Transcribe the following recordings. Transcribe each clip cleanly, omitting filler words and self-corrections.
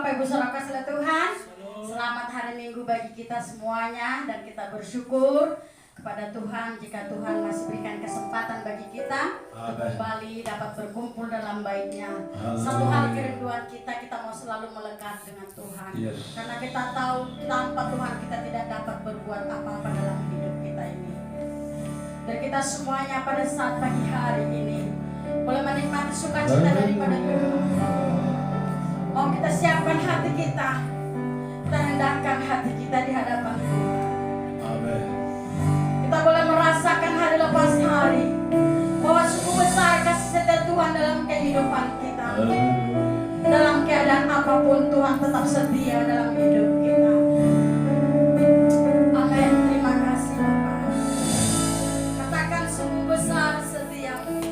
Bapak Ibu Saudara kasih Tuhan, selamat hari Minggu bagi kita semuanya, dan kita bersyukur kepada Tuhan jika Tuhan masih berikan kesempatan bagi kita untuk kembali dapat berkumpul dalam bait-Nya. Satu hal kerinduan kita mau selalu melekat dengan Tuhan. Karena kita tahu tanpa Tuhan kita tidak dapat berbuat apa-apa dalam hidup kita ini. Dan kita semuanya pada saat pagi hari ini boleh menikmati sukacita daripada Tuhan. Mau kita siapkan hati kita rendahkan hati kita di hadapan Tuhan. Amin. Kita boleh merasakan hari lepas hari bahwa sungguh besar kasih setia Tuhan dalam kehidupan kita. Dalam keadaan apapun Tuhan tetap setia dalam hidup kita. Amin. Terima kasih Bapak. Katakan sungguh besar setiamu.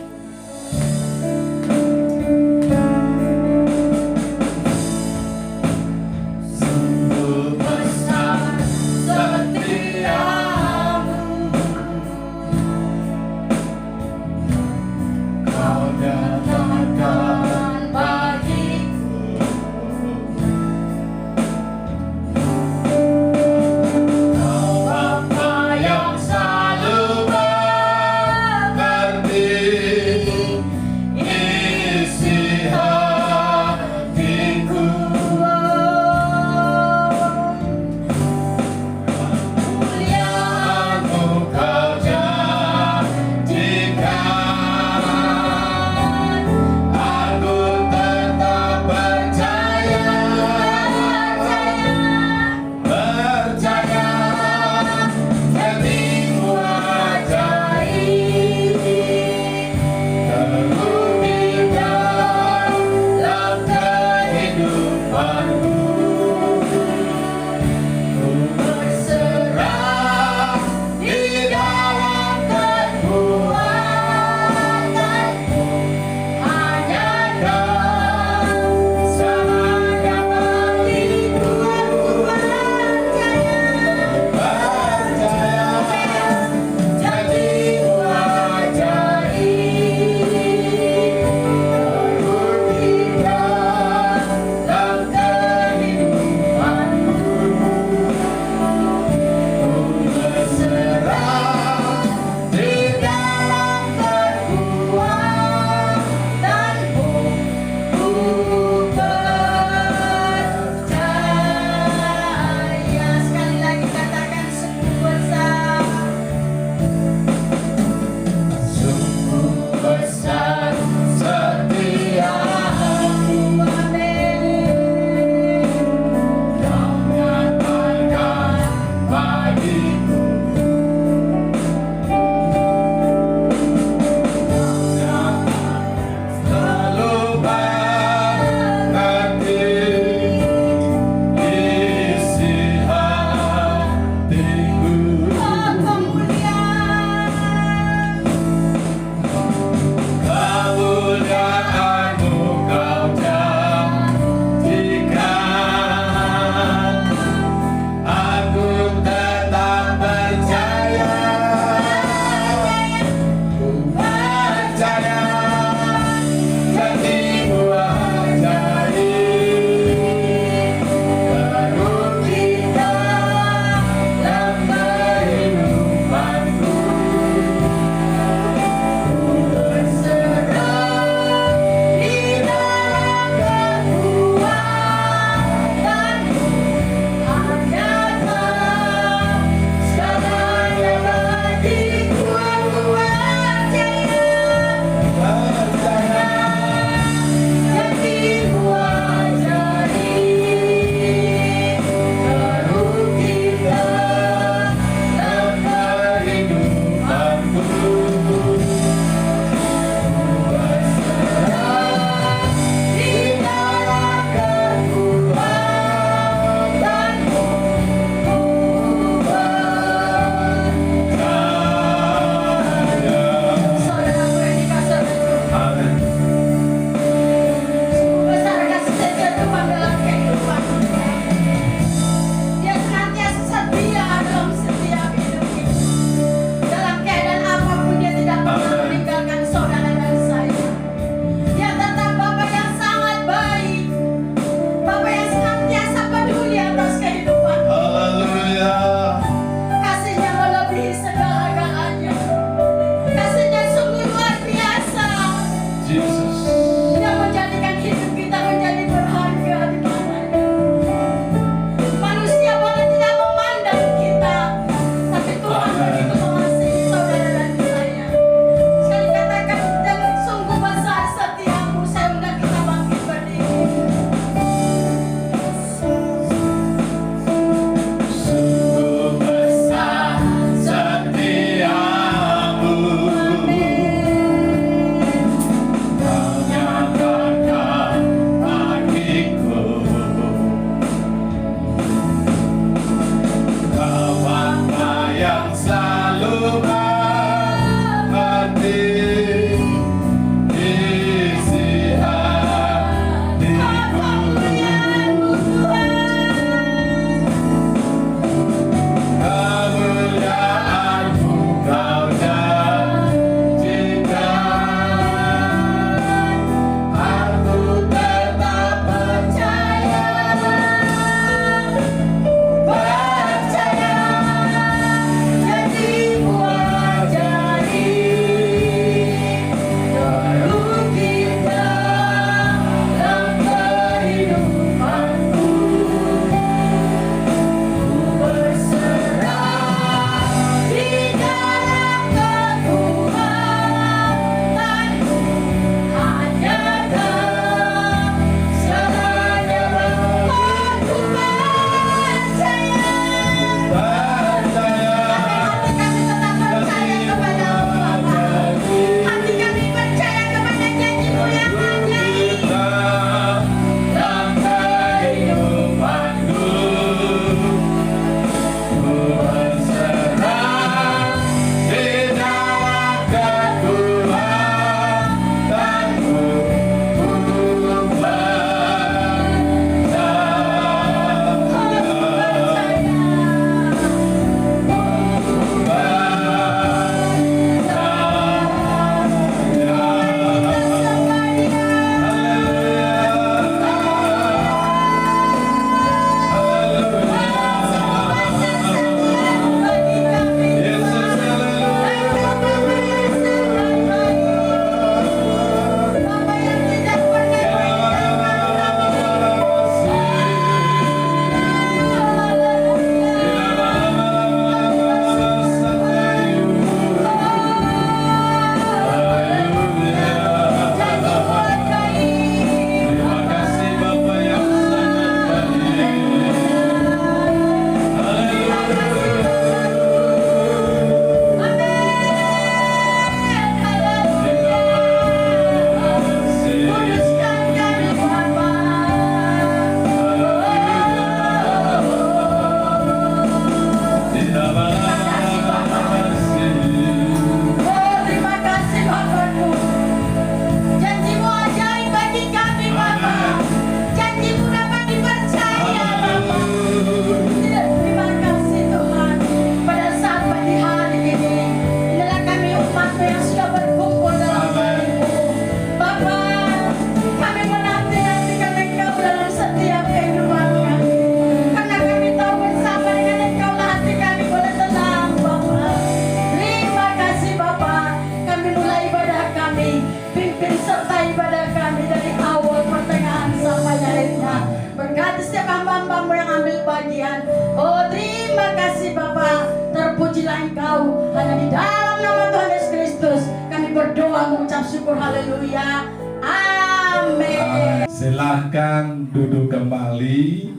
sertai ibadah kami dari awal, pertengahan, sampai akhirnya. Berkati setiap hamba-hambamu yang ambil bagian. Oh, terima kasih Bapa. Terpujilah Engkau. Hanya di dalam nama Tuhan Yesus Kristus kami berdoa mengucap syukur. Haleluya. Amin. Silahkan duduk kembali.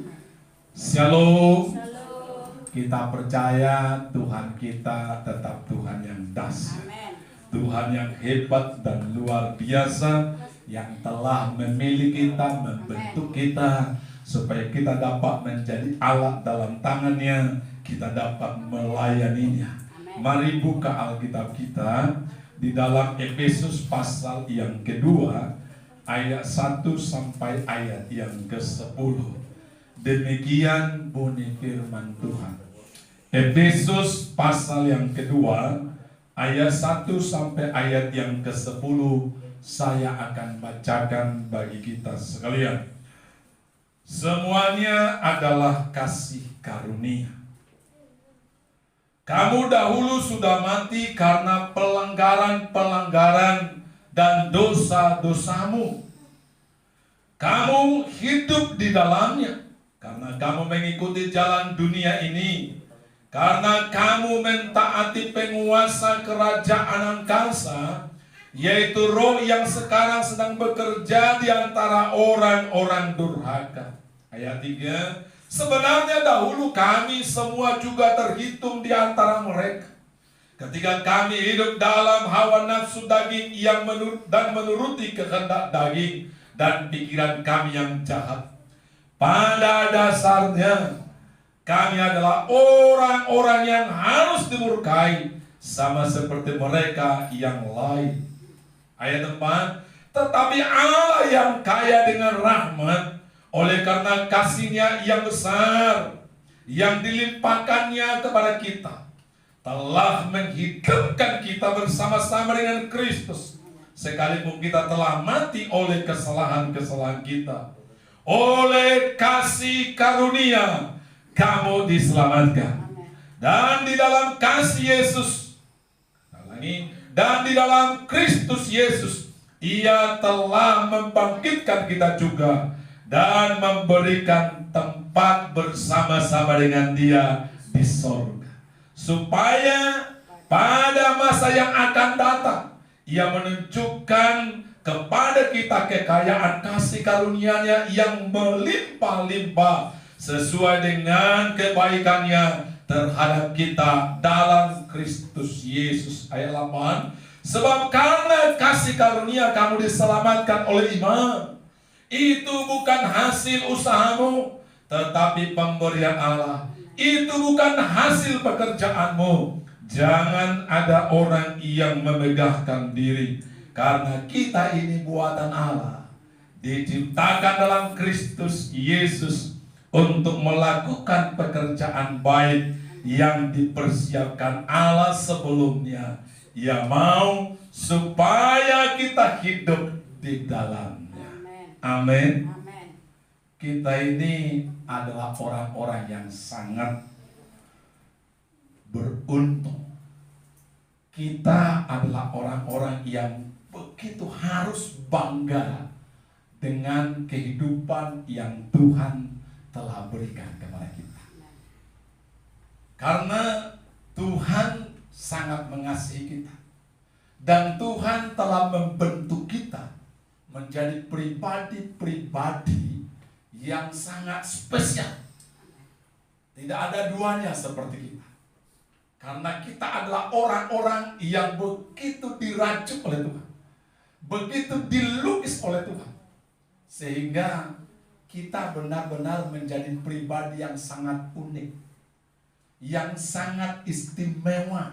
Shalom. Kita percaya Tuhan kita tetap Tuhan yang dahsyat, Tuhan yang hebat dan luar biasa, yang telah memilih kita, membentuk kita, supaya kita dapat menjadi alat dalam tangannya, kita dapat melayaninya. Mari buka Alkitab kita di dalam Efesus pasal yang kedua, ayat 1 sampai ayat yang ke-10. Demikian bunyi firman Tuhan. Efesus pasal yang kedua, ayat 1 sampai ayat yang ke-10, saya akan bacakan bagi kita sekalian. Semuanya adalah kasih karunia. Kamu dahulu sudah mati karena pelanggaran-pelanggaran dan dosa-dosamu. Kamu hidup di dalamnya karena kamu mengikuti jalan dunia ini, karena kamu mentaati penguasa kerajaan angkasa, yaitu roh yang sekarang sedang bekerja di antara orang-orang durhaka. Ayat 3, sebenarnya dahulu kami semua juga terhitung di antara mereka, ketika kami hidup dalam hawa nafsu daging yang menuruti kehendak daging dan pikiran kami yang jahat. Pada dasarnya kami adalah orang-orang yang harus dimurkai, sama seperti mereka yang lain. Ayat 4, tetapi Allah yang kaya dengan rahmat, oleh karena kasih-Nya yang besar, yang dilimpahkannya kepada kita, telah menghidupkan kita bersama-sama dengan Kristus, sekalipun kita telah mati oleh kesalahan-kesalahan kita. Oleh kasih karunia kamu diselamatkan. Dan di dalam kasih Yesus, dan di dalam Kristus Yesus, Ia telah membangkitkan kita juga dan memberikan tempat bersama-sama dengan Dia di sorga, supaya pada masa yang akan datang Ia menunjukkan kepada kita kekayaan kasih karunia-Nya yang melimpah-limpah sesuai dengan kebaikan-Nya terhadap kita dalam Kristus Yesus. Ayat 8, sebab karena kasih karunia kamu diselamatkan oleh iman. Itu bukan hasil usahamu, tetapi pemberian Allah. Itu bukan hasil pekerjaanmu. Jangan ada orang yang memegahkan diri, karena kita ini buatan Allah, diciptakan dalam Kristus Yesus untuk melakukan pekerjaan baik yang dipersiapkan Allah sebelumnya. Ia mau supaya kita hidup di dalamnya. Amin. Kita ini adalah orang-orang yang sangat beruntung. Kita adalah orang-orang yang begitu harus bangga dengan kehidupan yang Tuhan telah berikan kepada kita. Karena Tuhan sangat mengasihi kita, dan Tuhan telah membentuk kita menjadi pribadi-pribadi yang sangat spesial. Tidak ada duanya seperti kita. Karena kita adalah orang-orang yang begitu diracuk oleh Tuhan, begitu dilukis oleh Tuhan, sehingga kita benar-benar menjadi pribadi yang sangat unik, yang sangat istimewa,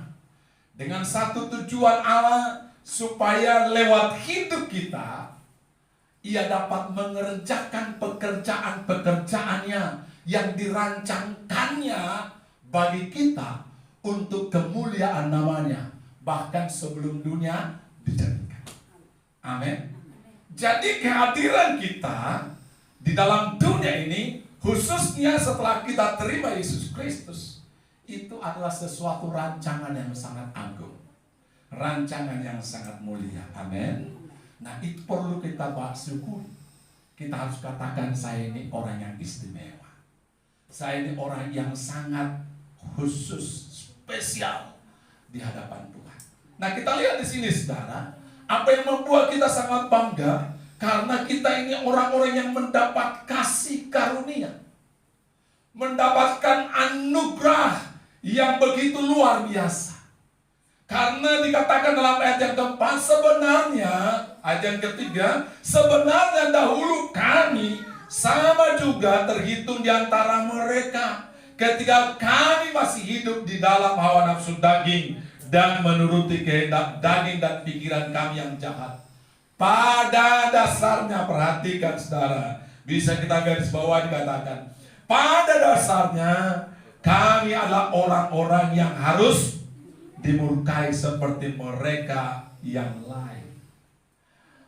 dengan satu tujuan Allah, supaya lewat hidup kita Ia dapat mengerjakan pekerjaan-pekerjaannya yang dirancangkannya bagi kita untuk kemuliaan namanya, bahkan sebelum dunia dijadikan. Amin. Jadi kehadiran kita di dalam dunia ini, khususnya setelah kita terima Yesus Kristus, itu adalah sesuatu rancangan yang sangat agung, rancangan yang sangat mulia. Amin. Nah, itu perlu kita syukuri. Kita harus katakan, saya ini orang yang istimewa. Saya ini orang yang sangat khusus, spesial di hadapan Tuhan. Nah, kita lihat di sini, saudara, apa yang membuat kita sangat bangga, karena kita ini orang-orang yang mendapat kasih karunia, mendapatkan anugerah yang begitu luar biasa. Karena dikatakan dalam ayat yang keempat, sebenarnya, ayat yang ketiga, sebenarnya dahulu kami sama juga terhitung di antara mereka ketika kami masih hidup di dalam hawa nafsu daging dan menuruti kehendak daging dan pikiran kami yang jahat. Pada dasarnya, perhatikan saudara, bisa kita garis bawah, dikatakan, pada dasarnya kami adalah orang-orang yang harus dimurkai seperti mereka yang lain.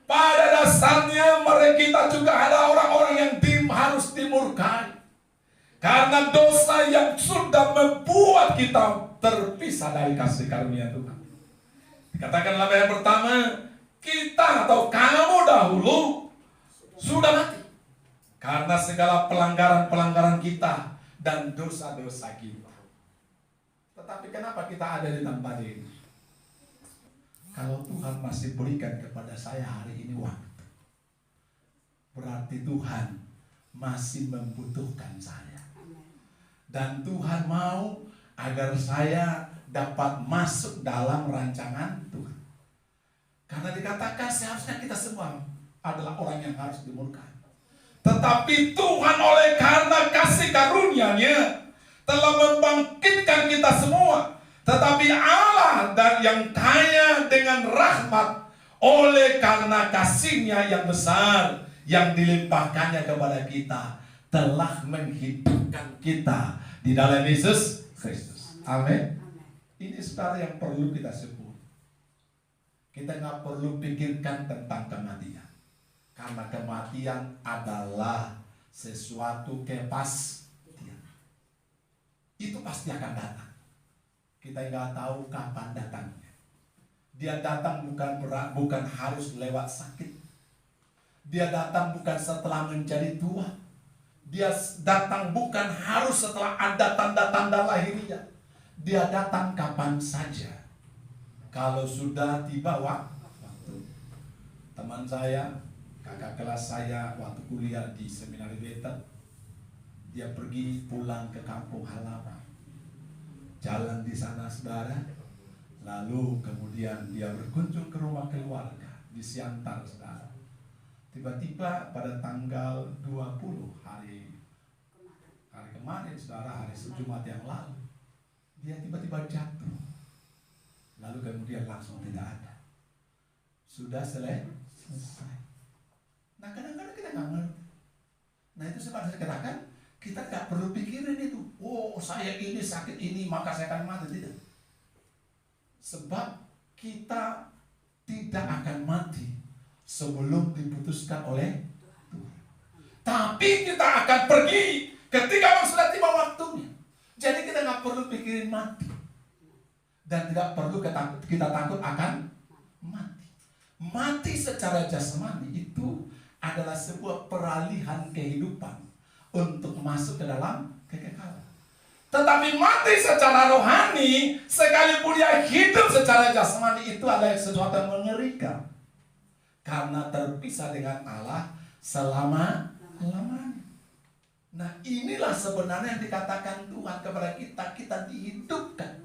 Pada dasarnya mereka juga adalah orang-orang yang harus dimurkai, karena dosa yang sudah membuat kita terpisah dari kasih karunia Tuhan. Dikatakan dalam ayat pertama, kita atau kamu dahulu sudah mati karena segala pelanggaran-pelanggaran kita dan dosa-dosa kita. Tetapi kenapa kita ada di tempat ini? Kalau Tuhan masih berikan kepada saya hari ini waktu, berarti Tuhan masih membutuhkan saya. Dan Tuhan mau agar saya dapat masuk dalam rancangan Tuhan. Karena dikatakan seharusnya kita semua adalah orang yang harus dimurkai. Tetapi Tuhan oleh karena kasih karunia-Nya telah membangkitkan kita semua. Tetapi Allah dan yang kaya dengan rahmat, oleh karena kasih-Nya yang besar yang dilimpahkannya kepada kita, telah menghidupkan kita di dalam Yesus Kristus. Amin. Ini saudara yang perlu kita sebut. Kita nggak perlu pikirkan tentang kematian, karena kematian adalah sesuatu kepastian. Itu pasti akan datang. Kita nggak tahu kapan datangnya. Dia datang bukan harus lewat sakit. Dia datang bukan setelah menjadi tua. Dia datang bukan harus setelah ada tanda-tanda lahirnya. Dia datang kapan saja. Kalau sudah tiba waktu. Teman saya, kakak kelas saya waktu kuliah di Seminari Beta, dia pergi pulang ke kampung halaman. Jalan di sana saudara, lalu kemudian dia berkunjung ke rumah keluarga di Siantar saudara. Tiba-tiba pada tanggal 20 hari kemarin saudara, hari Jumat yang lalu, dia tiba-tiba jatuh. Lalu kemudian langsung tidak ada. Sudah selesai. Nah, kadang-kadang kita nggak ngerti. Nah, itu seperti saya katakan, kita nggak perlu pikirin itu. Oh, saya ini sakit ini, maka saya akan mati. Tidak. Sebab kita tidak akan mati sebelum diputuskan oleh Tuhan. Tapi kita akan pergi ketika sudah tiba waktunya. Jadi kita nggak perlu pikirin mati. Dan tidak perlu kita takut akan mati. Mati secara jasmani itu adalah sebuah peralihan kehidupan untuk masuk ke dalam kekekalan. Tetapi mati secara rohani, sekalipun dia hidup secara jasmani, itu adalah sesuatu yang mengerikan. Karena terpisah dengan Allah selama-lamanya. Nah, inilah sebenarnya yang dikatakan Tuhan kepada kita. Kita dihidupkan.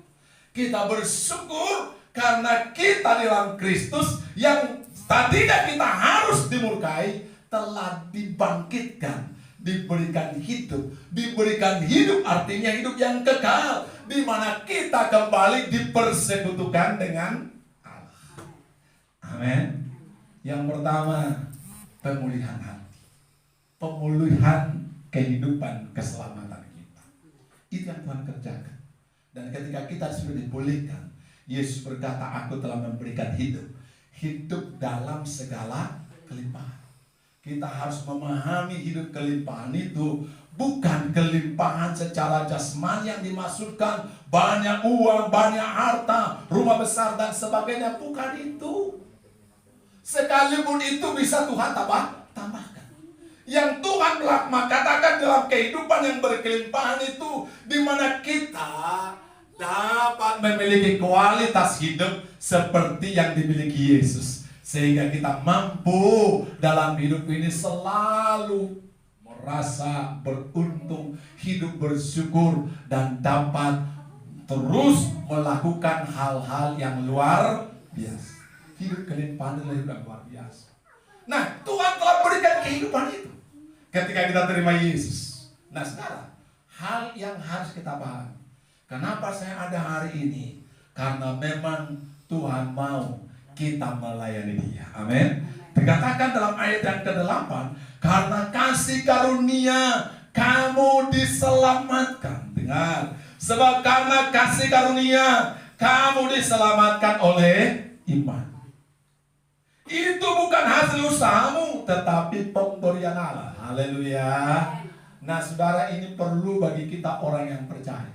Kita bersyukur karena kita di dalam Kristus yang tadinya kita harus dimurkai, telah dibangkitkan, diberikan hidup. Diberikan hidup artinya hidup yang kekal, di mana kita kembali dipersekutukan dengan Allah. Amin. Yang pertama, pemulihan hati, pemulihan kehidupan, keselamatan kita. Itu yang Tuhan kerjakan. Dan ketika kita sudah dipulihkan, Yesus berkata, aku telah memberikan hidup dalam segala kelimpahan. Kita harus memahami hidup kelimpahan itu bukan kelimpahan secara jasmani yang dimaksudkan banyak uang, banyak harta, rumah besar dan sebagainya. Bukan itu. Sekalipun itu bisa Tuhan tambahkan. Yang Tuhan katakan dalam kehidupan yang berkelimpahan itu, di mana kita dapat memiliki kualitas hidup seperti yang dimiliki Yesus, sehingga kita mampu dalam hidup ini selalu merasa beruntung, hidup bersyukur, dan dapat terus melakukan hal-hal yang luar biasa. Hidup kelimpahan adalah hidup yang luar biasa. Nah, Tuhan telah berikan kehidupan itu ketika kita terima Yesus. Nah, sekarang hal yang harus kita pahami, kenapa saya ada hari ini? Karena memang Tuhan mau kita melayani Dia. Amin. Dikatakan dalam ayat yang ke-8, karena kasih karunia kamu diselamatkan. Dengar, sebab karena kasih karunia kamu diselamatkan oleh iman. Itu bukan hasil usahamu, tetapi pemberian Allah. Haleluya. Nah, saudara, ini perlu bagi kita orang yang percaya,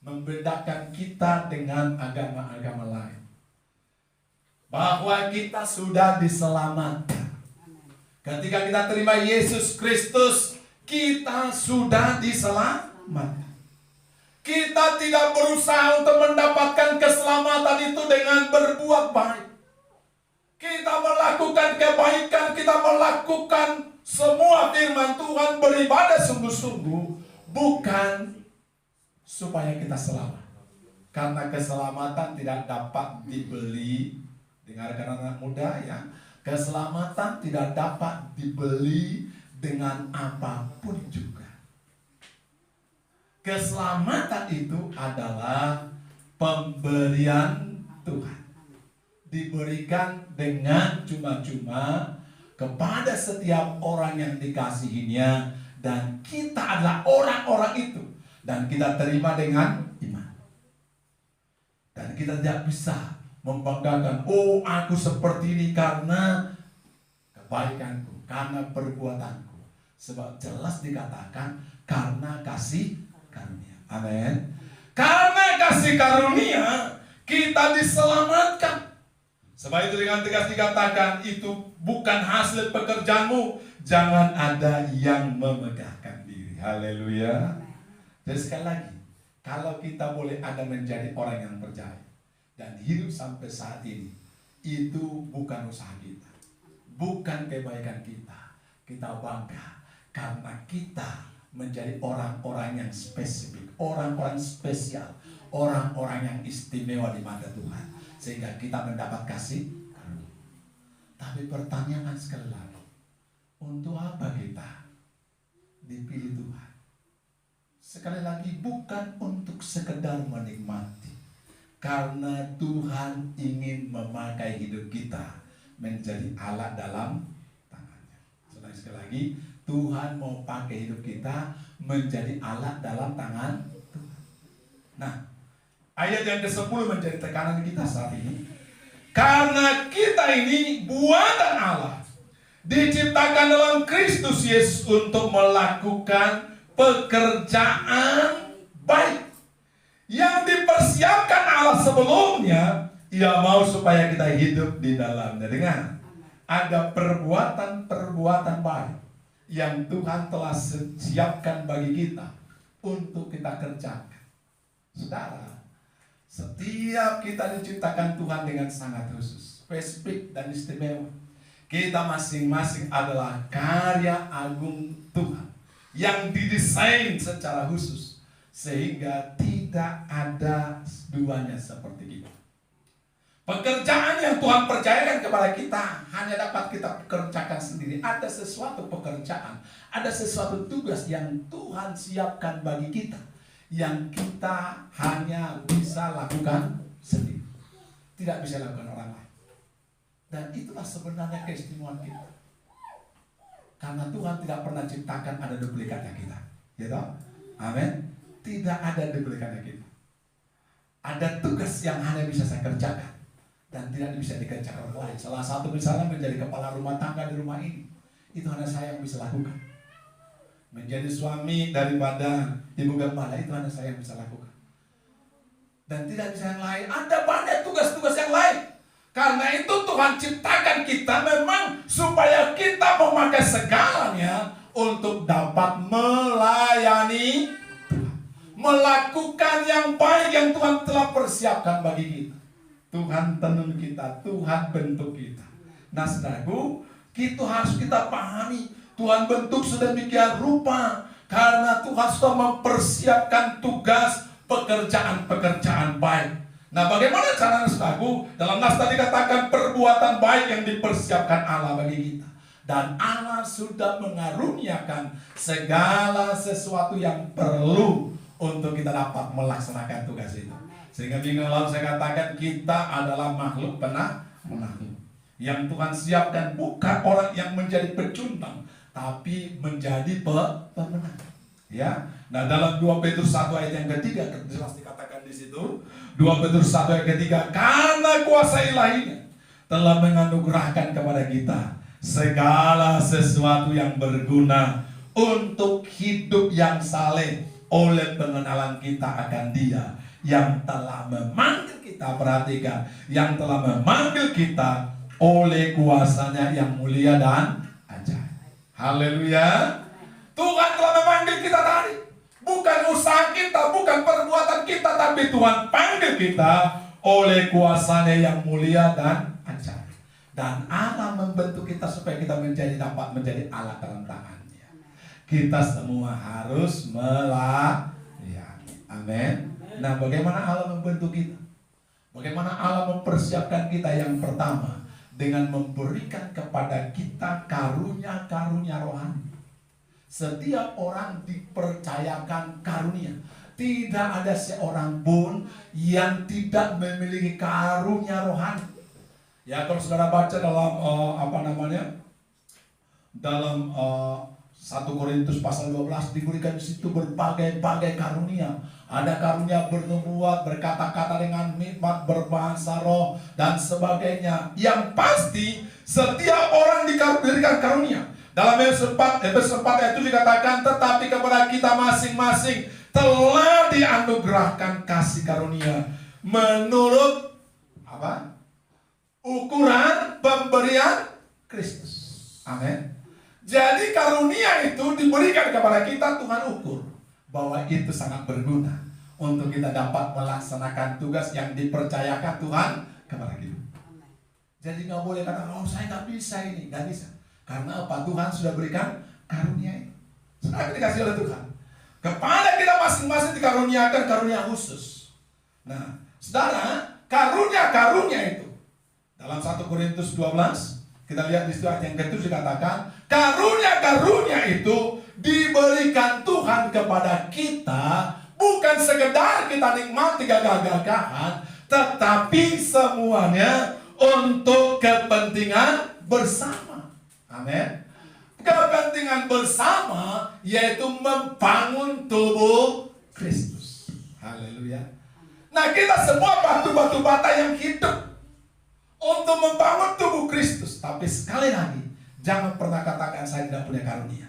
membedakan kita dengan agama-agama lain, bahwa kita sudah diselamatkan. Ketika kita terima Yesus Kristus, kita sudah diselamatkan. Kita tidak berusaha untuk mendapatkan keselamatan itu dengan berbuat baik. Kita melakukan kebaikan, kita melakukan semua firman Tuhan, beribadah sungguh-sungguh, bukan supaya kita selamat. Karena keselamatan tidak dapat dibeli. Dengarkan anak muda ya, keselamatan tidak dapat dibeli dengan apapun juga. Keselamatan itu adalah pemberian Tuhan, diberikan dengan cuma-cuma kepada setiap orang yang dikasihinya, dan kita adalah orang-orang itu, dan kita terima dengan iman. Dan kita tidak bisa membanggakan, oh aku seperti ini karena kebaikanku, karena perbuatanku. Sebab jelas dikatakan karena kasih karunia. Amin. Karena kasih karunia kita diselamatkan. Sebab itu dengan tegas dikatakan, itu bukan hasil pekerjaanmu. Jangan ada yang memegahkan diri. Haleluya. Jadi sekali lagi, kalau kita boleh ada menjadi orang yang percaya dan hidup sampai saat ini, itu bukan usaha kita, bukan kebaikan kita. Kita bangga karena kita menjadi orang-orang yang spesifik, orang-orang spesial, orang-orang yang istimewa di mata Tuhan, sehingga kita mendapat kasih karunia. Tapi pertanyaan sekali lagi, untuk apa kita dipilih Tuhan? Sekali lagi, bukan untuk sekedar menikmati, karena Tuhan ingin memakai hidup kita menjadi alat dalam tangannya. Sekali lagi, Tuhan mau pakai hidup kita menjadi alat dalam tangan Tuhan. Nah, ayat yang ke-10 menjadi tekanan kita saat ini. Karena kita ini buatan Allah, diciptakan dalam Kristus Yesus untuk melakukan pekerjaan baik yang dipersiapkan Allah sebelumnya. Ia mau supaya kita hidup di dalamnya. Dengan ada perbuatan-perbuatan baik yang Tuhan telah siapkan bagi kita untuk kita kerjakan. Saudara, setiap kita diciptakan Tuhan dengan sangat khusus, spesifik dan istimewa. Kita masing-masing adalah karya agung Tuhan yang didesain secara khusus, sehingga tidak ada duanya seperti kita. Pekerjaan yang Tuhan percayakan kepada kita hanya dapat kita kerjakan sendiri. Ada sesuatu pekerjaan, ada sesuatu tugas yang Tuhan siapkan bagi kita, yang kita hanya bisa lakukan sendiri, tidak bisa lakukan orang lain. Dan itulah sebenarnya keistimewaan kita, karena Tuhan tidak pernah ciptakan ada duplikatnya kita, gitu. Amin. Tidak ada duplikatnya kita. Ada tugas yang hanya bisa saya kerjakan dan tidak bisa dikerjakan orang lain. Salah satu misalnya menjadi kepala rumah tangga di rumah ini, itu hanya saya yang bisa lakukan. Menjadi suami daripada ibu gembala, itu hanya saya yang bisa lakukan. Dan tidak bisa yang lain. Ada banyak tugas-tugas yang lain. Karena itu Tuhan ciptakan kita memang supaya kita memakai segalanya untuk dapat melayani Tuhan. Melakukan yang baik yang Tuhan telah persiapkan bagi kita. Tuhan tenun kita, Tuhan bentuk kita. Nah saudaraku, itu harus kita pahami. Tuhan bentuk sedemikian rupa karena Tuhan sudah mempersiapkan tugas pekerjaan-pekerjaan baik. Nah bagaimana caranya saudaraku? Dalam nas tadi katakan perbuatan baik yang dipersiapkan Allah bagi kita. Dan Allah sudah mengaruniakan segala sesuatu yang perlu untuk kita dapat melaksanakan tugas itu. Sehingga minggu lalu saya katakan kita adalah makhluk penakluk. Yang Tuhan siapkan bukan orang yang menjadi pecundang, tapi menjadi pemenang. Ya. Nah dalam 2 Petrus 1 ayat yang ketiga jelas dikatakan di situ. 2 Petrus 1 ayat ketiga, karena kuasa ilahinya telah menganugerahkan kepada kita segala sesuatu yang berguna untuk hidup yang saleh oleh pengenalan kita akan Dia yang telah memanggil kita. Perhatikan, yang telah memanggil kita oleh kuasanya yang mulia dan ajaib. Haleluya. Tuhan telah memanggil kita tadi. Bukan usaha kita, bukan perbuatan kita, tapi Tuhan panggil kita oleh kuasanya yang mulia dan ajaib. Dan Allah membentuk kita supaya kita dapat menjadi alat dalam tangannya. Kita semua harus melayani. Amin. Nah, bagaimana Allah membentuk kita? Bagaimana Allah mempersiapkan kita? Yang pertama, dengan memberikan kepada kita karunia-karunia rohani. Setiap orang dipercayakan karunia. Tidak ada seorang pun yang tidak memiliki karunia rohani. Ya, kalau saudara baca dalam dalam 1 Korintus pasal 12 diberikan di situ berbagai-bagai karunia. Ada karunia bernubuat, berkata-kata dengan nikmat, berbahasa roh dan sebagainya. Yang pasti setiap orang diberikan karunia. Dalam Efesus 4 ayat 7 dikatakan, tetapi kepada kita masing-masing telah dianugerahkan kasih karunia menurut apa? Ukuran pemberian Kristus. Amin. Jadi karunia itu diberikan kepada kita, Tuhan ukur bahwa itu sangat berguna untuk kita dapat melaksanakan tugas yang dipercayakan Tuhan kepada kita. Jadi nggak boleh kata, oh saya nggak bisa ini, nggak bisa. Karena apa? Tuhan sudah berikan karunia itu. Sudah dikasih oleh Tuhan. Kepada kita masing-masing dikaruniakan karunia khusus. Nah, saudara, karunia-karunia itu dalam 1 Korintus 12 kita lihat di situ ayat yang ke-7 dikatakan, karunia-karunia itu diberikan Tuhan kepada kita bukan sekedar kita nikmati gagah-gagahan, tetapi semuanya untuk kepentingan bersama. Amin. Kepentingan bersama yaitu membangun tubuh Kristus. Haleluya. Nah, kita semua batu-batu bata yang hidup untuk membangun tubuh Kristus. Tapi sekali lagi, jangan pernah katakan saya tidak punya karunia.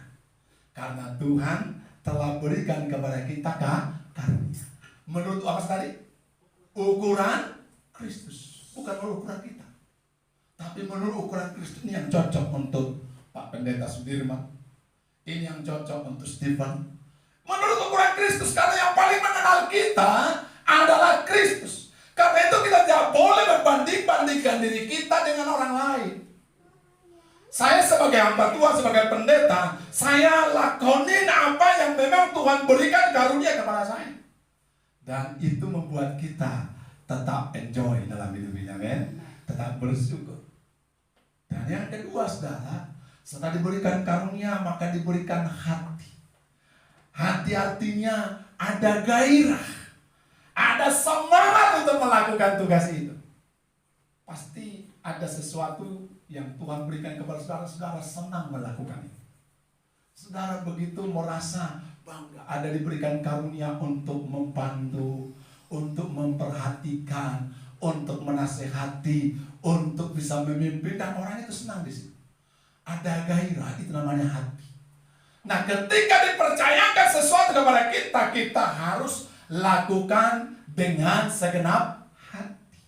Karena Tuhan telah berikan kepada kita karunia. Menurut apa tadi? Ukuran Kristus, bukan menurut ukuran kita. Tapi menurut ukuran Kristus ini yang cocok untuk Pak Pendeta Sudirman. Ini yang cocok untuk Stephen. Menurut ukuran Kristus, karena yang paling mengenal kita adalah Kristus. Karena itu kita tidak boleh membanding-bandingkan diri kita dengan orang lain. Saya sebagai hamba Tuhan, sebagai pendeta, saya lakonin apa yang memang Tuhan berikan karunia kepada saya. Dan itu membuat kita tetap enjoy dalam hidup ini, amin. Tetap bersyukur. Dan yang kedua, saudara, setelah diberikan karunia, maka diberikan hati. Hati artinya ada gairah, ada semangat untuk melakukan tugas itu. Pasti ada sesuatu yang Tuhan berikan kepada saudara, saudara senang melakukan itu. Saudara begitu merasa bangga ada diberikan karunia untuk membantu, untuk memperhatikan, untuk menasehati, untuk bisa memimpin, dan orang itu senang di situ. Ada gairah, itu namanya hati. Nah, ketika dipercayakan sesuatu kepada kita, kita harus lakukan dengan segenap hati,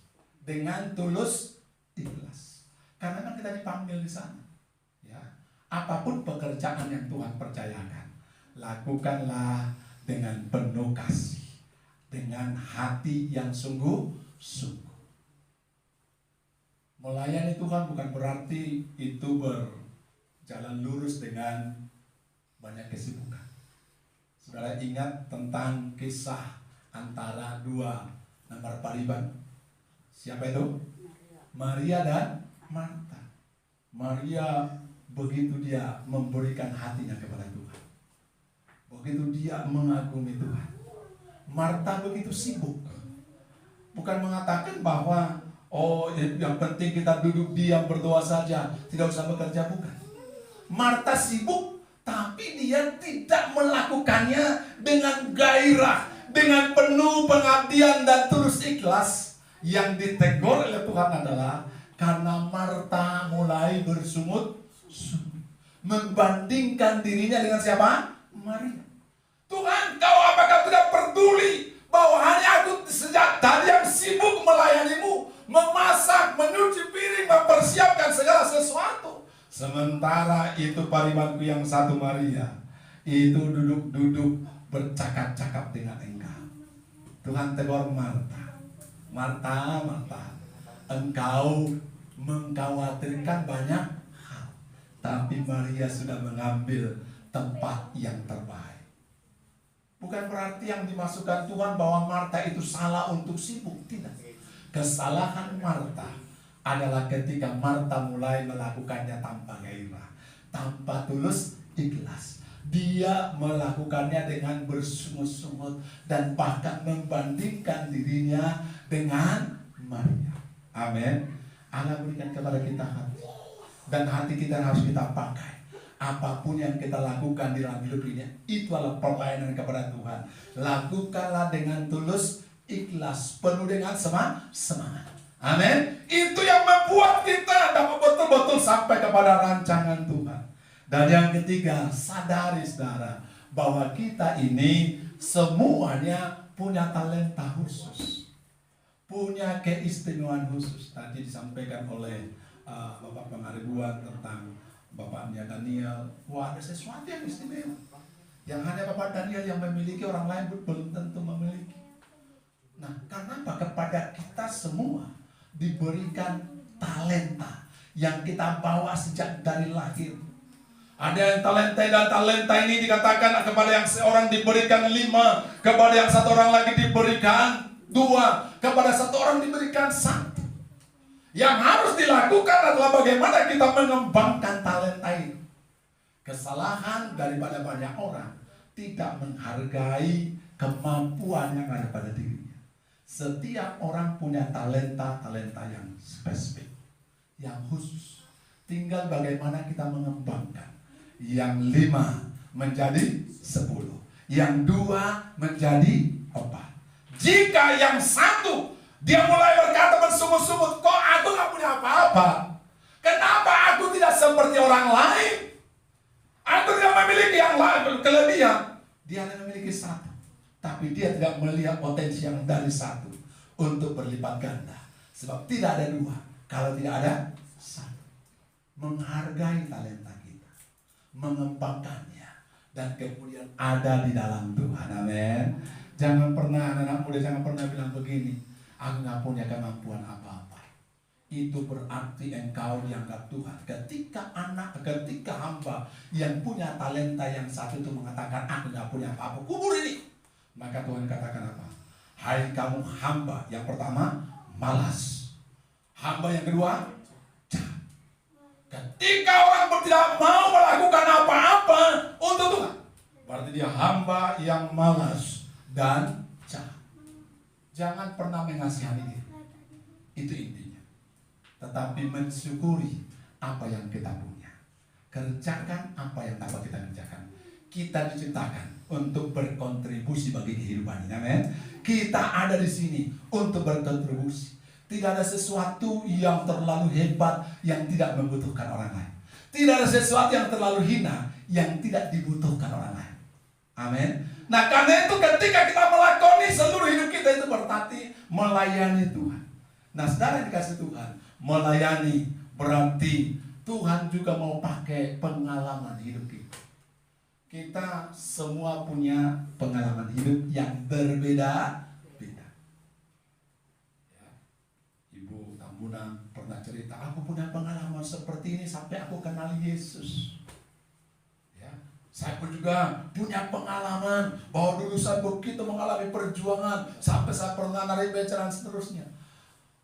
dengan tulus ikhlas. Karena kan kita dipanggil di sana. Ya, apapun pekerjaan yang Tuhan percayakan, lakukanlah dengan penuh kasih, dengan hati yang sungguh-sungguh. Melayani Tuhan bukan berarti itu berjalan lurus dengan banyak kesibukan. Saudara ingat tentang kisah antara dua nomor pariban. Siapa itu? Maria dan Marta. Maria begitu dia memberikan hatinya kepada Tuhan, begitu dia mengagumi Tuhan. Marta begitu sibuk. Bukan mengatakan bahwa yang penting kita duduk diam berdoa saja, tidak usah bekerja, bukan. Marta sibuk, tapi dia tidak melakukannya dengan gairah, dengan penuh pengabdian dan tulus ikhlas. Yang ditegur oleh Tuhan adalah karena Marta mulai bersungut-sungut, membandingkan dirinya dengan siapa? Maria. Tuhan, kau apakah tidak peduli bahwa hanya aku sejak tadi yang sibuk melayanimu, memasak, menyuci piring, mempersiapkan segala sesuatu. Sementara itu paribanku yang satu Maria itu duduk-duduk bercakap-cakap dengan engkau. Tuhan tegur Marta. Marta, Marta, engkau mengkhawatirkan banyak hal, tapi Maria sudah mengambil tempat yang terbaik. Bukan berarti yang dimasukkan Tuhan bahwa Marta itu salah untuk sibuk, tidak. Kesalahan Marta adalah ketika Marta mulai melakukannya tanpa gairah, tanpa tulus ikhlas. Dia melakukannya dengan bersungut-sungut dan bahkan membandingkan dirinya dengan Maria. Amin. Allah berikan kepada kita hati, dan hati kita harus kita pakai. Apapun yang kita lakukan di dalam hidup ini, itu adalah pelayanan kepada Tuhan. Lakukanlah dengan tulus ikhlas, penuh dengan semangat. Amin. Itu yang membuat kita dapat betul-betul sampai kepada rancangan Tuhan. Dan yang ketiga, sadari saudara bahwa kita ini semuanya punya talenta khusus, punya keistimewaan khusus. Tadi disampaikan oleh Bapak Pengaribuan tentang bapaknya Daniel. Wah, ada sesuatu yang istimewa yang hanya Bapak Daniel yang memiliki, orang lain belum tentu memiliki. Nah, karena kepada kita semua diberikan talenta yang kita bawa sejak dari lahir. Ada yang talenta, dan talenta ini dikatakan kepada yang seorang diberikan 5, kepada yang satu orang lagi diberikan 2, kepada satu orang diberikan 1. Yang harus dilakukan adalah bagaimana kita mengembangkan talenta ini. Kesalahan daripada banyak orang tidak menghargai kemampuan yang ada pada dirinya. Setiap orang punya talenta yang spesifik, yang khusus. Tinggal bagaimana kita mengembangkan. Yang 5 menjadi 10, yang 2 menjadi 4. Jika yang 1 dia mulai berkata bersungut-sungut, kok aku gak punya apa-apa? Kenapa aku tidak seperti orang lain? Aku tidak memiliki yang lain, kelebihan. Dia hanya memiliki 1, tapi dia tidak melihat potensi yang dari 1 untuk berlipat ganda. Sebab tidak ada 2 kalau tidak ada 1. Menghargai talenta kita, mengembangkannya, dan kemudian ada di dalam Tuhan. Amin. Jangan pernah anak-anak muda, jangan pernah bilang begini, aku gak punya kemampuan apa-apa. Itu berarti engkau dianggap Tuhan. Ketika hamba yang punya talenta yang 1 itu mengatakan aku gak punya apa-apa, kubur ini, maka Tuhan katakan apa? Hai kamu hamba yang pertama malas, hamba yang kedua jahat. Ketika orang tidak mau melakukan apa-apa untuk Tuhan, berarti dia hamba yang malas dan jahat. Jangan pernah mengasihani diri, itu intinya. Tetapi mensyukuri apa yang kita punya. Kerjakan apa yang dapat kita kerjakan. Kita diciptakan untuk berkontribusi bagi kehidupan ini. Amin. Kita ada di sini untuk berkontribusi. Tidak ada sesuatu yang terlalu hebat yang tidak membutuhkan orang lain. Tidak ada sesuatu yang terlalu hina yang tidak dibutuhkan orang lain. Amin. Nah, karena itu ketika kita melakoni seluruh hidup kita itu berarti melayani Tuhan. Nah, saudara yang dikasih Tuhan, melayani, berarti Tuhan juga mau pakai pengalaman hidup kita. Kita semua punya pengalaman hidup yang berbeda-beda. Ya. Ibu Tambunan pernah cerita, aku punya pengalaman seperti ini sampai aku kenal Yesus. Ya. Saya pun juga punya pengalaman bahwa dulu saya begitu mengalami perjuangan sampai saya pernah narik beceran seterusnya.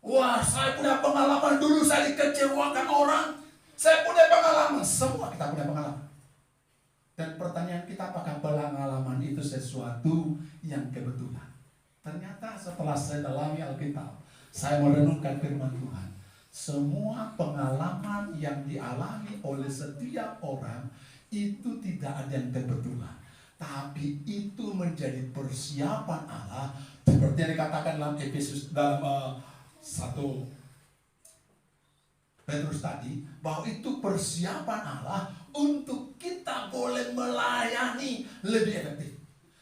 Wah, saya punya pengalaman dulu saya dikecewakan orang. Saya punya pengalaman, semua kita punya pengalaman. Dan pertanyaan kita, apakah pengalaman itu sesuatu yang kebetulan? Ternyata setelah saya dalami Alkitab, saya merenungkan firman Tuhan. Semua pengalaman yang dialami oleh setiap orang itu tidak ada yang kebetulan. Tapi itu menjadi persiapan Allah. Seperti yang dikatakan dalam Efesus, dalam 1 Petrus tadi, bahwa itu persiapan Allah untuk kita boleh melayani lebih efektif.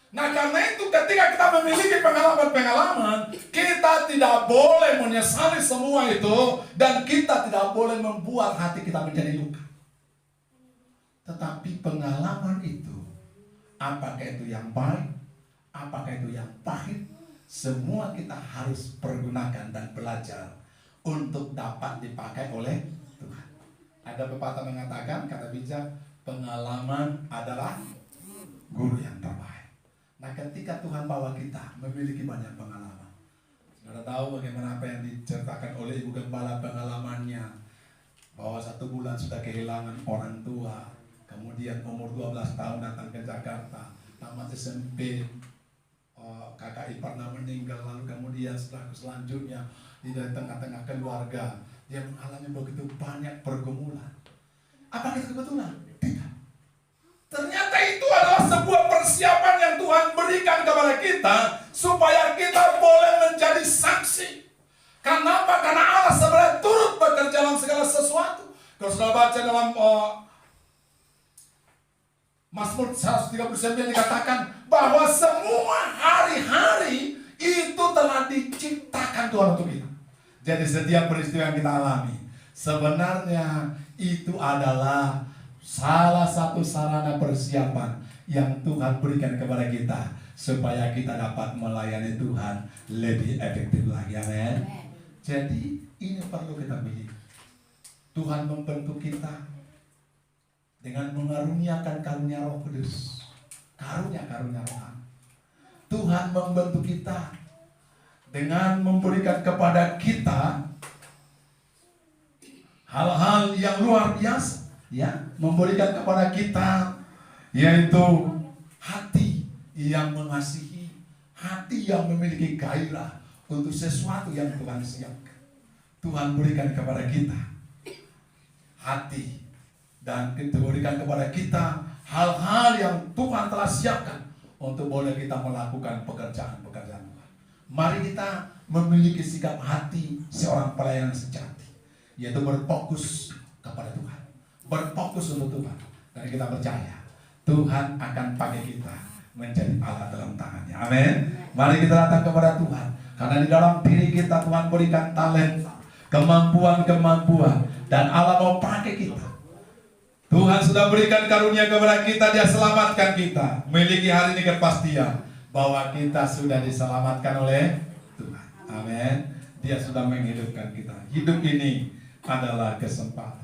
Nah, karena itu ketika kita memiliki pengalaman-pengalaman, kita tidak boleh menyesali semua itu, dan kita tidak boleh membuat hati kita menjadi luka. Tetapi pengalaman itu, apakah itu yang baik, apakah itu yang pahit, semua kita harus pergunakan dan belajar untuk dapat dipakai oleh Tuhan. Ada pepatah mengatakan, kata bijak, pengalaman adalah guru yang terbaik. Nah, ketika Tuhan bawa kita memiliki banyak pengalaman, saudara tahu bagaimana apa yang diceritakan oleh Ibu Gembala pengalamannya, bahwa 1 bulan sudah kehilangan orang tua, kemudian umur 12 tahun datang ke Jakarta, tamat SMP, kakak iparnya meninggal, lalu kemudian selanjutnya di tengah-tengah keluarga dia mengalami begitu banyak pergumulan. Apakah itu kebetulan? Tidak. Ternyata itu adalah sebuah persiapan yang Tuhan berikan kepada kita supaya kita boleh menjadi saksi. Kenapa? Karena Allah sebenarnya turut bekerja dalam segala sesuatu. Kalau sudah baca dalam Mazmur 139 dikatakan bahwa semua hari-hari itu telah diciptakan Tuhan untuk kita. Jadi setiap peristiwa yang kita alami sebenarnya itu adalah salah satu sarana persiapan yang Tuhan berikan kepada kita supaya kita dapat melayani Tuhan lebih efektif lagi. Amin. Jadi ini perlu kita miliki. Tuhan membentuk kita dengan mengaruniakan karunia Roh Kudus, karunia rohani. Tuhan membentuk kita dengan memberikan kepada kita hal-hal yang luar biasa, ya, memberikan kepada kita yaitu hati yang mengasihi, hati yang memiliki gairah untuk sesuatu yang Tuhan siapkan. Tuhan berikan kepada kita hati, dan diberikan kepada kita hal-hal yang Tuhan telah siapkan untuk boleh kita melakukan pekerjaan-pekerjaan Tuhan. Mari kita memiliki sikap hati seorang pelayan sejati, yaitu berfokus kepada Tuhan, berfokus untuk Tuhan. Dan kita percaya Tuhan akan pakai kita menjadi alat dalam tangannya. Amin. Mari kita datang kepada Tuhan, karena di dalam diri kita Tuhan berikan talenta, kemampuan, dan Allah mau pakai kita. Tuhan sudah berikan karunia kepada kita, Dia selamatkan kita. Memiliki hari ini kepastian bahwa kita sudah diselamatkan oleh Tuhan. Amin. Dia sudah menghidupkan kita. Hidup ini adalah kesempatan.